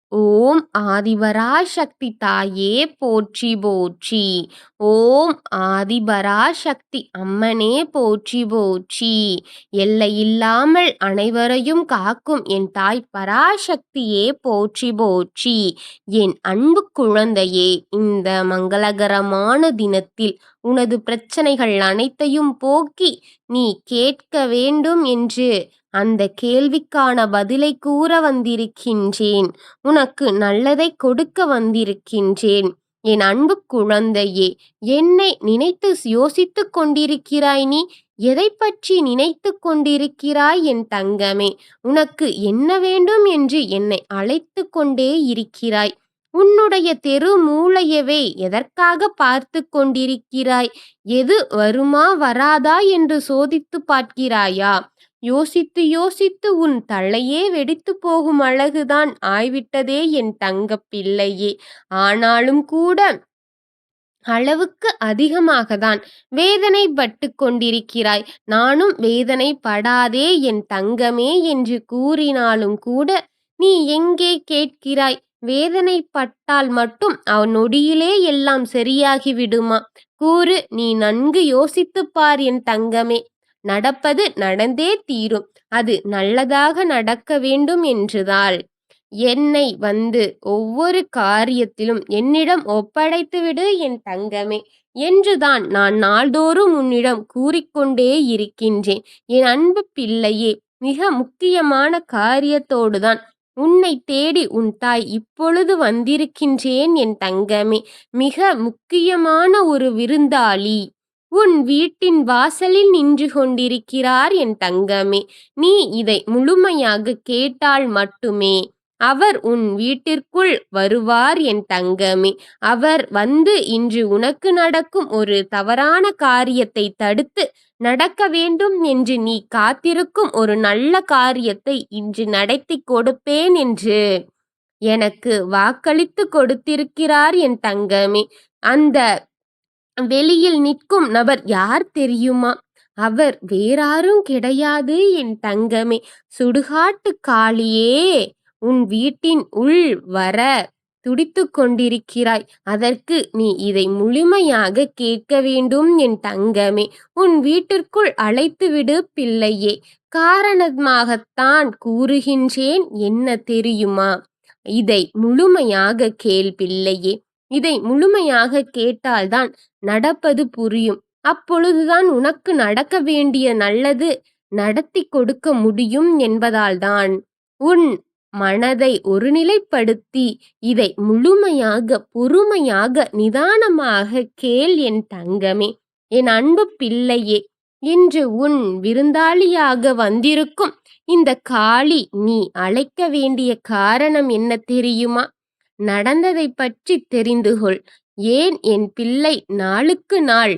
ஓம் ஆதிபராசக்தி தாயே போற்றி போற்றி. ஓம் ஆதிபராசக்தி அம்மனே போற்றி போற்றி. எல்லையில்லாமல் அனைவரையும் காக்கும் என் தாய் பராசக்தியே போற்றி போற்றி. என் அன்பு குழந்தையே, இந்த மங்களகரமான தினத்தில் உனது பிரச்சனைகள் அனைத்தையும் போக்கி நீ கேட்க வேண்டும் என்று அந்த கேள்விக்கான பதிலை கூற வந்திருக்கின்றேன். உனக்கு நல்லதை கொடுக்க வந்திருக்கின்றேன். என் அன்பு குழந்தையே, என்னை நினைத்து யோசித்துக் கொண்டிருக்கிறாய் நீ? எதைப் பற்றி நினைத்துக் கொண்டிருக்கிறாய் என் தங்கமே? உனக்கு என்ன வேண்டும் என்று என்னை அழைத்துக் கொண்டே இருக்கிறாய். உன்னுடைய தெரு மூலையவே எதற்காக பார்த்து கொண்டிருக்கிறாய்? எது வருமா வராதா என்று சோதித்து பார்க்கிறாயா? யோசித்து யோசித்து உன் தலையே வெடித்து போகும் அழகுதான் ஆய்விட்டதே என் தங்கப் பிள்ளையே. ஆனாலும் கூட அளவுக்கு அதிகமாகத்தான் வேதனைப்பட்டு கொண்டிருக்கிறாய். நானும் வேதனைப்படாதே என் தங்கமே என்று கூறினாலும் கூட நீ எங்கே கேட்கிறாய்? வேதனைப்பட்டால் மட்டும் நொடியிலே எல்லாம் சரியாகி விடுமா? கூறு, நீ நன்கு யோசித்துப் பார் என் தங்கமே. நடப்பது நடந்தே தீரும். அது நல்லதாக நடக்க வேண்டும் என்றுதான் என்னை ஒவ்வொரு காரியத்திலும் என்னிடம் ஒப்படைத்துவிடு என் தங்கமே என்றுதான் நான் நாள்தோறும் உன்னிடம் கூறிக்கொண்டே இருக்கின்றேன். என் அன்பு பிள்ளையே, மிக முக்கியமான காரியத்தோடுதான் உன்னை தேடி உன் தாய் இப்பொழுது வந்திருக்கின்றேன் என் தங்கமே. மிக முக்கியமான ஒரு விருந்தாளி உன் வீட்டின் வாசலில் நின்று கொண்டிருக்கிறார் என் தங்கமே. நீ இதை முழுமையாக கேட்டால் மட்டுமே அவர் உன் வீட்டிற்குள் வருவார் என் தங்கமே. அவர் இன்று உனக்கு நடக்கும் ஒரு தவறான காரியத்தை தடுத்து நடக்க வேண்டும் என்று நீ காத்திருக்கும் ஒரு நல்ல காரியத்தை இன்று நடத்தி கொடுப்பேன் என்று எனக்கு வாக்களித்து கொடுத்திருக்கிறார் என் தங்கமே. அந்த வெளியில் நிற்கும் நபர் யார் தெரியுமா? அவர் வேறாரும் கிடையாது என் தங்கமே. சுடுகாட்டு காளியே, உன் வீட்டின் உள் வர துடித்துக் கொண்டிருக்கிறாய். அதற்கு நீ இதை முழுமையாக கேட்க வேண்டும் என் தங்கமே. உன் வீட்டிற்குள் அழைத்துவிடு பிள்ளையே. காரணமாகத்தான் கூறுகின்றேன், என்ன தெரியுமா? இதை முழுமையாக கேள் பிள்ளையே. இதை முழுமையாக கேட்டால்தான் நடப்பது புரியும். அப்பொழுதுதான் உனக்கு நடக்க வேண்டிய நல்லது நடத்தி கொடுக்க முடியும் என்பதால்தான் உன் மனதை ஒருநிலைப்படுத்தி இதை முழுமையாக பொறுமையாக நிதானமாக கேள் என் தங்கமே. என் அன்பு பிள்ளையே, இன்று உன் விருந்தாளியாக வந்திருக்கும் இந்த காளி நீ அழைக்க வேண்டிய காரணம் என்ன தெரியுமா? நடந்ததை பற்றி தெரிந்து கொள். ஏன் என் பிள்ளை நாளுக்கு நாள்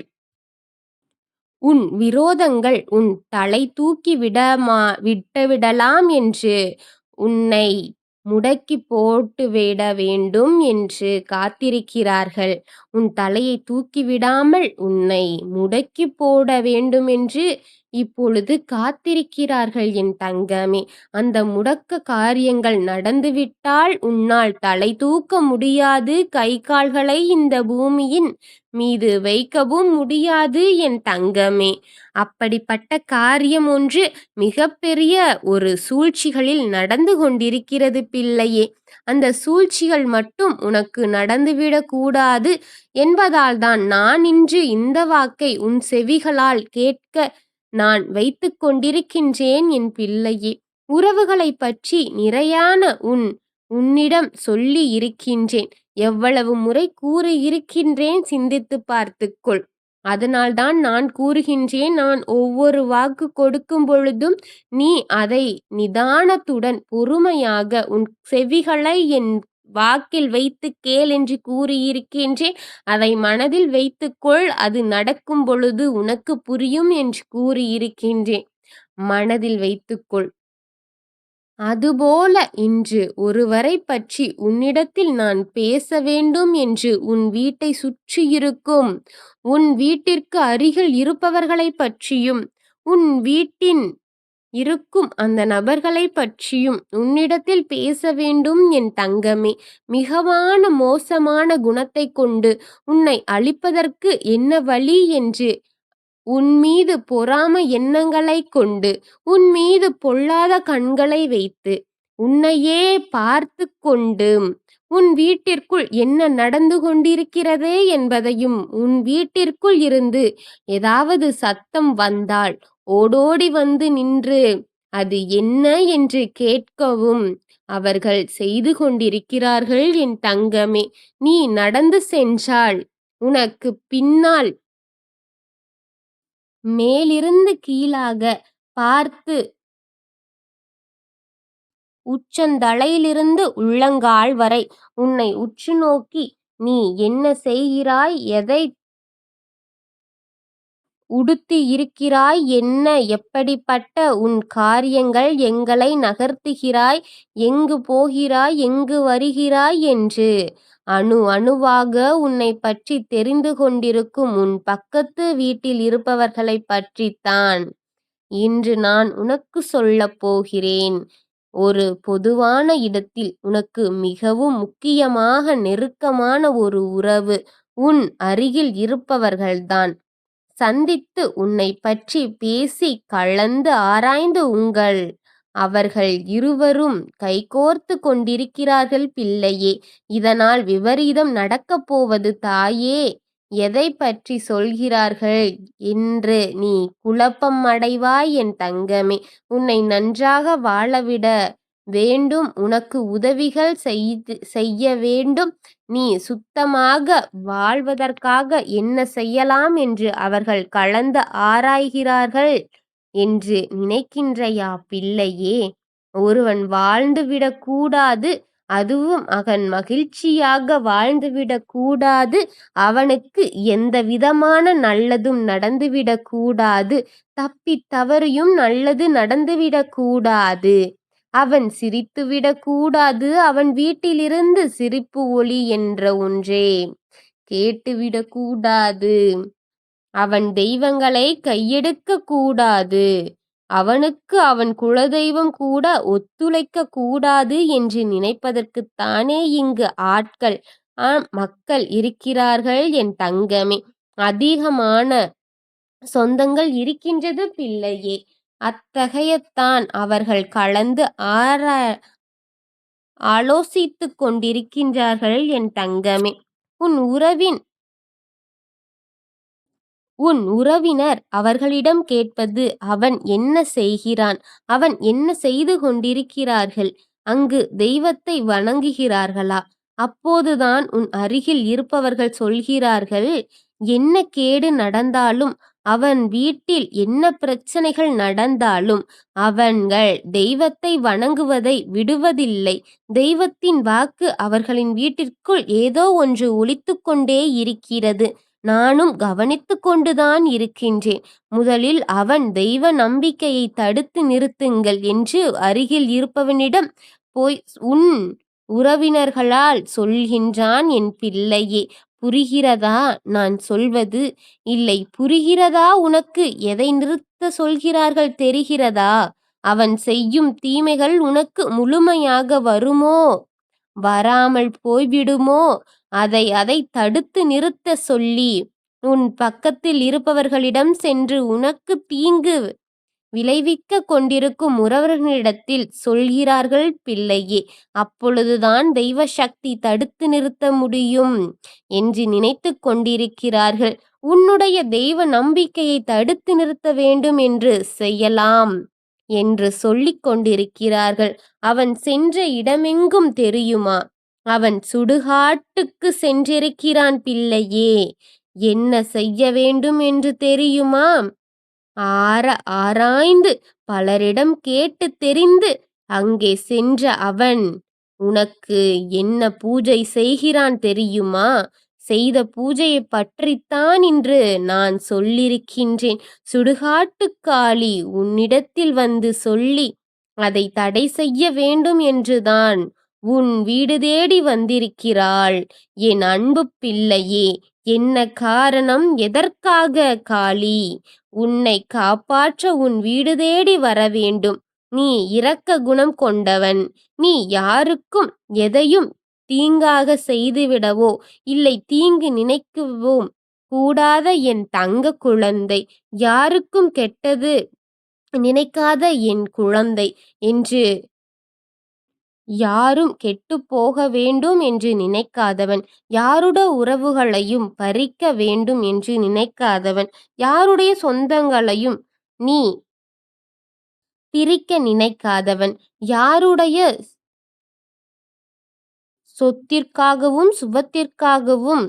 உன் விரோதங்கள் உன் தலை தூக்கி விட்டுவிடலாம் என்று உன்னை முடக்கி போட்டுவிட வேண்டும் என்று காத்திருக்கிறார்கள். உன் தலையை தூக்கிவிடாமல் உன்னை முடக்கி போட வேண்டும் என்று இப்பொழுது காத்திருக்கிறார்கள் என் தங்கமே. அந்த முடக்க காரியங்கள் நடந்துவிட்டால் உன்னால் தலை தூக்க முடியாது. கை கால்களை இந்த பூமியின் மீது வைக்கவும் முடியாது என் தங்கமே. அப்படிப்பட்ட காரியம் ஒன்று மிகப்பெரிய ஒரு சூழ்ச்சிகளில் நடந்து கொண்டிருக்கிறது பிள்ளையே. அந்த சூழ்ச்சிகள் மட்டும் உனக்கு நடந்துவிடக் கூடாது என்பதால்தான் நான் இன்று இந்த வாக்கை உன் செவிகளால் கேட்க நான் வைத்துக் கொண்டிருக்கின்றேன் என் பிள்ளையே. உறவுகளைப் பற்றி நிறையான உன்னிடம் சொல்லி இருக்கின்றேன். எவ்வளவு முறை கூறியிருக்கின்றேன் சிந்தித்து பார்த்துக்கொள். அதனால்தான் நான் கூறுகின்றேன். நான் ஒவ்வொரு வாக்கு கொடுக்கும் பொழுதும் நீ அதை நிதானத்துடன் பொறுமையாக உன் செவிகளை என் வாக்கில் வைத்து கேள் என்று கூறியிருக்கின்றேன். அதை மனதில் வைத்துக்கொள். அது நடக்கும் பொழுது உனக்கு புரியும் என்று கூறியிருக்கின்றேன். மனதில் வைத்துக்கொள். அதுபோல இன்று ஒருவரை பற்றி உன்னிடத்தில் நான் பேச வேண்டும் என்று உன் வீட்டை சுற்றியிருக்கும் உன் வீட்டிற்கு அருகில் இருப்பவர்களை பற்றியும் உன் வீட்டின் இருக்கும் அந்த நபர்களைப் பற்றியும் உன்னிடத்தில் பேச வேண்டும் என் தங்கமே. மிகவான மோசமான குணத்தைக் கொண்டு உன்னை அழிப்பதற்கு என்ன வழி என்று உன்மீது பொறாமை எண்ணங்களைக் கொண்டு, உன்மீது பொல்லாத கண்களை வைத்து, உன்னையே பார்த்துக் கொண்டு, உன் வீட்டிற்குள் என்ன நடந்து கொண்டிருக்கிறது என்பதையும், உன் வீட்டிற்குள் இருந்து ஏதாவது சத்தம் வந்தால் ஓடோடி வந்து நின்று, அது என்ன என்று கேட்கவும் அவர்கள் செய்து கொண்டிருக்கிறார்கள் என் தங்கமே. நீ நடந்து சென்றால் உனக்குப் பின்னால் மேலிருந்து கீழாக பார்த்து உச்சந்தலையிலிருந்து உள்ளங்கால் வரை உன்னை உற்று நோக்கி, நீ என்ன செய்கிறாய், எதை உடுத்தி இருக்கிறாய், என்ன எப்படிப்பட்ட உன் காரியங்கள், எங்களை நகர்த்துகிறாய், எங்கு போகிறாய், எங்கு வருகிறாய் என்று அணு அணுவாக உன்னைப் பற்றி தெரிந்து கொண்டிருக்கும் உன் பக்கத்து வீட்டில் இருப்பவர்களைப் பற்றித்தான் இன்று நான் உனக்கு சொல்லப் போகிறேன். ஒரு பொதுவான இடத்தில் உனக்கு மிகவும் முக்கியமாக நெருக்கமான ஒரு உறவு உன் அருகில் இருப்பவர்கள்தான் சந்தித்து உன்னைப் பற்றி பேசி கலந்து ஆராய்ந்து அவர்கள் இருவரும் கைகோர்த்து கொண்டிருக்கிறார்கள் பிள்ளையே. இதனால் விபரீதம் நடக்கப் போவது தாயே. எதைப் பற்றி சொல்கிறார்கள் என்று நீ குழப்பம் அடைவாய் என் தங்கமே. உன்னை நன்றாக வாழவிட வேண்டும், உனக்கு உதவிகள் செய்ய வேண்டும். நீ சுத்தமாக வாழ்வதற்காக என்ன செய்யலாம் என்று அவர்கள் கலந்து ஆராய்கிறார்கள் என்று நினைக்கின்றையா பிள்ளையே? ஒருவன் வாழ்ந்துவிடக் கூடாது, அதுவும் அவன் மகிழ்ச்சியாக வாழ்ந்துவிடக் கூடாது, அவனுக்கு எந்த விதமான நல்லதும் நடந்துவிடக் கூடாது, தப்பித் தவறியும் நல்லது நடந்துவிடக் கூடாது, அவன் சிரித்துவிடக் கூடாது, அவன் வீட்டிலிருந்து சிரிப்பு ஒலி என்ற ஒன்றே கேட்டுவிடக் கூடாது, அவன் தெய்வங்களை கையெடுக்கக் கூடாது, அவனுக்கு அவன் குலதெய்வம் கூட ஒத்துழைக்கக் கூடாது என்று நினைப்பதற்குத்தானே இங்கு ஆட்கள் மக்கள் இருக்கிறார்கள் என் தங்கமே. அதிகமான சொந்தங்கள் இருக்கின்றது பிள்ளையே. அத்தகையத்தான் அவர்கள் கலந்து ஆலோசித்துக் கொண்டிருக்கின்றார்கள் என் தங்கமே. உன் உறவினர் அவர்களிடம் கேட்பது, அவன் என்ன செய்கிறான், அவன் என்ன செய்து கொண்டிருக்கிறார்கள், அங்கு தெய்வத்தை வணங்குகிறார்களா? அப்போதுதான் உன் அருகில் இருப்பவர்கள் சொல்கிறார்கள், என்ன கேடு நடந்தாலும், அவன் வீட்டில் என்ன பிரச்சனைகள் நடந்தாலும் அவர்கள் தெய்வத்தை வணங்குவதை விடுவதில்லை. தெய்வத்தின் வாக்கு அவர்களின் வீட்டிற்குள் ஏதோ ஒன்று ஒலித்துக் கொண்டே இருக்கிறது. நானும் கவனித்துக் கொண்டுதான் இருக்கின்றேன். முதலில் அவன் தெய்வ நம்பிக்கையை தடுத்து நிறுத்துங்கள் என்று அருகில் இருப்பவனிடம் போய் உன் உறவினர்களால் சொல்கின்றான் என் பிள்ளையே. புரிகிறதா நான் சொல்வது? இல்லை, புரிகிறதா உனக்கு? எதை நிறுத்த சொல்கிறார்கள் தெரிகிறதா? அவன் செய்யும் தீமைகள் உனக்கு முழுமையாக வருமோ, வராமல் போய்விடுமோ, அதை தடுத்து நிறுத்த சொல்லி உன் பக்கத்தில் இருப்பவர்களிடம் சென்று உனக்கு தீங்கு விளைவிக்க கொண்டிருக்கும் உறவர்களிடத்தில் சொல்கிறார்கள் பிள்ளையே. அப்பொழுதுதான் தெய்வ சக்தி தடுத்து நிறுத்த முடியும் என்று நினைத்து கொண்டிருக்கிறார்கள். உன்னுடைய தெய்வ நம்பிக்கையை தடுத்து நிறுத்த வேண்டும் என்று செய்யலாம் என்று சொல்லிக் கொண்டிருக்கிறார்கள். அவன் சென்ற இடமெங்கும் தெரியுமா? அவன் சுடுகாட்டுக்கு சென்றிருக்கிறான் பிள்ளையே. என்ன செய்ய வேண்டும் என்று தெரியுமா? ஆராய்ந்து பலரிடம் கேட்டு தெரிந்து அங்கே சென்ற அவன் உனக்கு என்ன பூஜை செய்கிறான் தெரியுமா? செய்த பூஜையை பற்றித்தான் இன்று நான் சொல்லியிருக்கின்றேன். சுடுகாட்டுக்காளி உன்னிடத்தில் வந்து சொல்லி அதை தடை செய்ய வேண்டும் என்றுதான் உன் வீடு தேடி வந்திருக்கிறாள். என் அன்பு பிள்ளையே, என்ன காரணம்? எதற்காக காளி உன்னை காப்பாற்ற உன் வீடு தேடி வரவேண்டும்? நீ இரக்க குணம் கொண்டவன். நீ யாருக்கும் எதையும் தீங்காக செய்துவிடவோ இல்லை தீங்கு நினைக்கவும் கூடாத என் தங்க குழந்தை. யாருக்கும் கெட்டது நினைக்காத என் குழந்தை என்று யாரும் கெட்டுப்போக வேண்டும் என்று நினைக்காதவன். யாருடைய உறவுகளையும் பறிக்க வேண்டும் என்று நினைக்காதவன். யாருடைய சொந்தங்களையும் நீ பிரிக்க நினைக்காதவன். யாருடைய சொத்திற்காகவும் சுபத்திற்காகவும்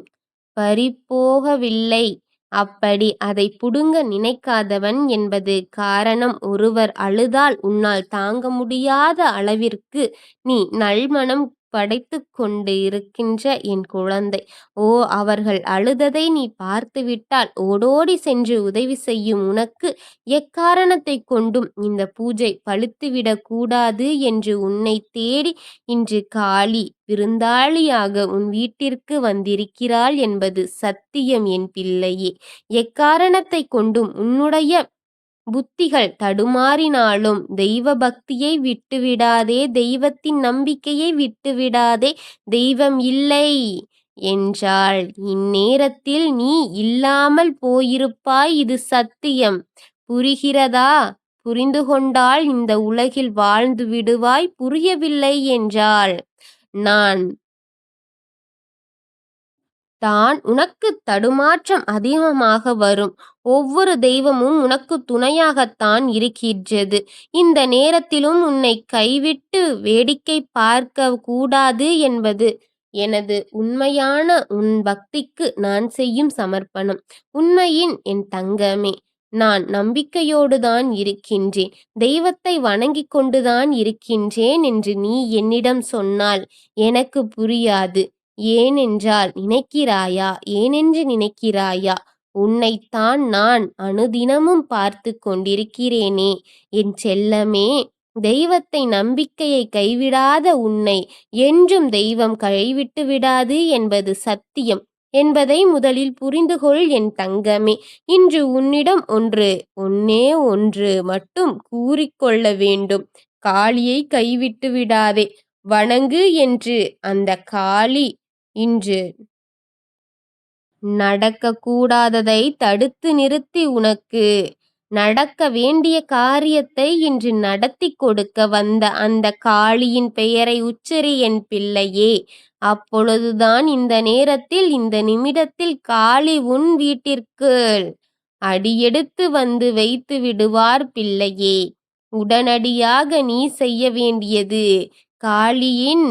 பறிபோகவில்லை. அப்படி அதை புடுங்க நினைக்காதவன் என்பது காரணம். ஒருவர் அழுதால் உன்னால் தாங்க முடியாத அளவிற்கு நீ நல்மனம் படைத்துக் கொண்டு இருக்கின்ற என் குழந்தை. ஓ, அவர்கள் அழுததை நீ பார்த்துவிட்டால் ஓடோடி சென்று உதவி செய்யும் உனக்கு எக்காரணத்தைக் கொண்டும் இந்த பூஜை பழுத்துவிடக் கூடாது என்று உன்னை தேடி இன்று காளி விருந்தாளியாக உன் வீட்டிற்கு வந்திருக்கிறாள் என்பது சத்தியம் என் பிள்ளையே. எக்காரணத்தைக் கொண்டும் உன்னுடைய புத்திகள் தடுமாறினாலும் தெய்வ பக்தியை விட்டுவிடாதே. தெய்வத்தின் நம்பிக்கையை விட்டுவிடாதே. தெய்வம் இல்லை என்றால் இந்நேரத்தில் நீ இல்லாமல் போயிருப்பாய். இது சத்தியம். புரிகிறதா? புரிந்து கொண்டால் இந்த உலகில் வாழ்ந்து விடுவாய். புரியவில்லை என்றால் நான் தான் உனக்கு தடுமாற்றம் அதிகமாக வரும். ஒவ்வொரு தெய்வமும் உனக்கு துணையாகத்தான் இருக்கின்றது. இந்த நேரத்திலும் உன்னை கைவிட்டு வேடிக்கை பார்க்க கூடாது என்பது எனது உண்மையான உன் பக்திக்கு நான் செய்யும் சமர்ப்பணம். உண்மையின் என் தங்கமே, நான் நம்பிக்கையோடுதான் இருக்கின்றேன். தெய்வத்தை வணங்கிக் கொண்டுதான் இருக்கின்றேன் என்று நீ என்னிடம் சொன்னால் எனக்கு புரியாது. ஏனென்றால் நினைக்கிறாயா? ஏனென்று நினைக்கிறாயா? உன்னைத்தான் நான் அனுதினமும் பார்த்து கொண்டிருக்கிறேனே என் செல்லமே. தெய்வத்தை நம்பிக்கையை கைவிடாத உன்னை என்றும் தெய்வம் கைவிட்டு விடாது என்பது சத்தியம் என்பதை முதலில் புரிந்துகொள் என் தங்கமே. இன்று உன்னிடம் ஒன்னே ஒன்று மட்டும் கூறிக்கொள்ள வேண்டும். காளியை கைவிட்டு விடாதே. வணங்கு என்று அந்த காளி இன்று நடக்கக்கூடாததை தடுத்து நிறுத்தி உனக்கு நடக்க வேண்டிய காரியத்தை இன்று நடத்தி கொடுக்க வந்த அந்த காளியின் பெயரை உச்சரி என் பிள்ளையே. அப்பொழுதுதான் இந்த நேரத்தில் இந்த நிமிடத்தில் காளி உன் வீட்டிற்கு அடியெடுத்து வந்து வைத்து விடுவார் பிள்ளையே. உடனடியாக நீ செய்ய வேண்டியது காளியின்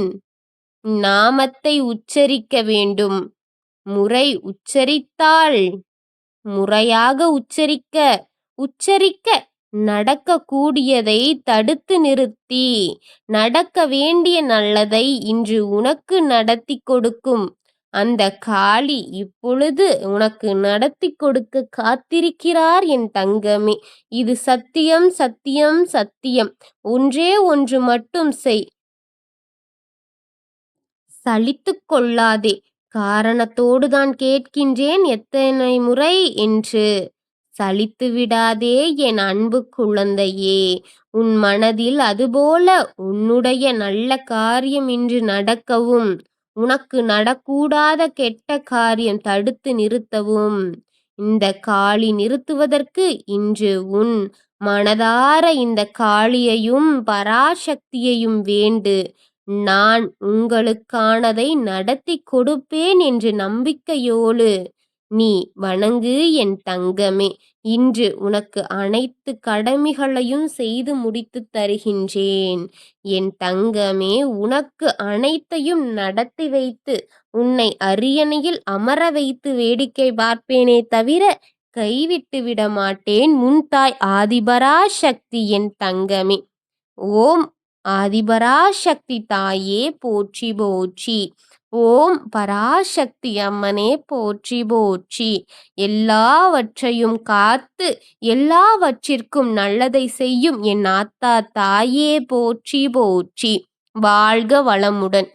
நாமத்தை உச்சரிக்க வேண்டும். முறை உச்சரித்தால் முறையாக உச்சரிக்க நடக்கக்கூடியதை தடுத்து நிறுத்தி நடக்க வேண்டிய நல்லதை இன்று உனக்கு நடத்தி கொடுக்கும் அந்த காளி இப்பொழுது உனக்கு நடத்தி கொடுக்க காத்திருக்கிறார் என் தங்கமே. இது சத்தியம், சத்தியம், சத்தியம். ஒன்றே ஒன்று மட்டும் செய். சலித்துக் கொள்ளாதே. காரணத்தோடு தான் கேட்கின்றேன் எத்தனை முறை என்று. சலித்து விடாதே என் அன்பு குழந்தையே. உன் மனதில் அதுபோல உன்னுடைய நல்ல காரியம் இன்று நடக்கவும் உனக்கு நடக்கூடாத கெட்ட காரியம் தடுத்து நிறுத்தவும் இந்த காளி நிறுத்துவதற்கு இன்று உன் மனதார இந்த காளியையும் பராசக்தியையும் வேண்டு. நான் உங்களுக்கானதை நடத்தி கொடுப்பேன் என்று நம்பிக்கையோடு நீ வணங்கு என் தங்கமே. இன்று உனக்கு அனைத்து கடமைகளையும் செய்து முடித்து தருகின்றேன் என் தங்கமே. உனக்கு அனைத்தையும் நடத்தி வைத்து உன்னை அரியணையில் அமர வைத்து வேடிக்கை பார்ப்பேனே தவிர கைவிட்டு விட மாட்டேன். முன் தாய் ஆதிபராசக்தி என் தங்கமே. ஓம் ஆதிபராசக்தி தாயே போற்றி போற்றி. ஓம் பராசக்தி அம்மனே போற்றி போற்றி. எல்லாவற்றையும் காத்து எல்லாவற்றிற்கும் நல்லதை செய்யும் என் ஆத்தா தாயே போற்றி போற்றி. வாழ்க வளமுடன்.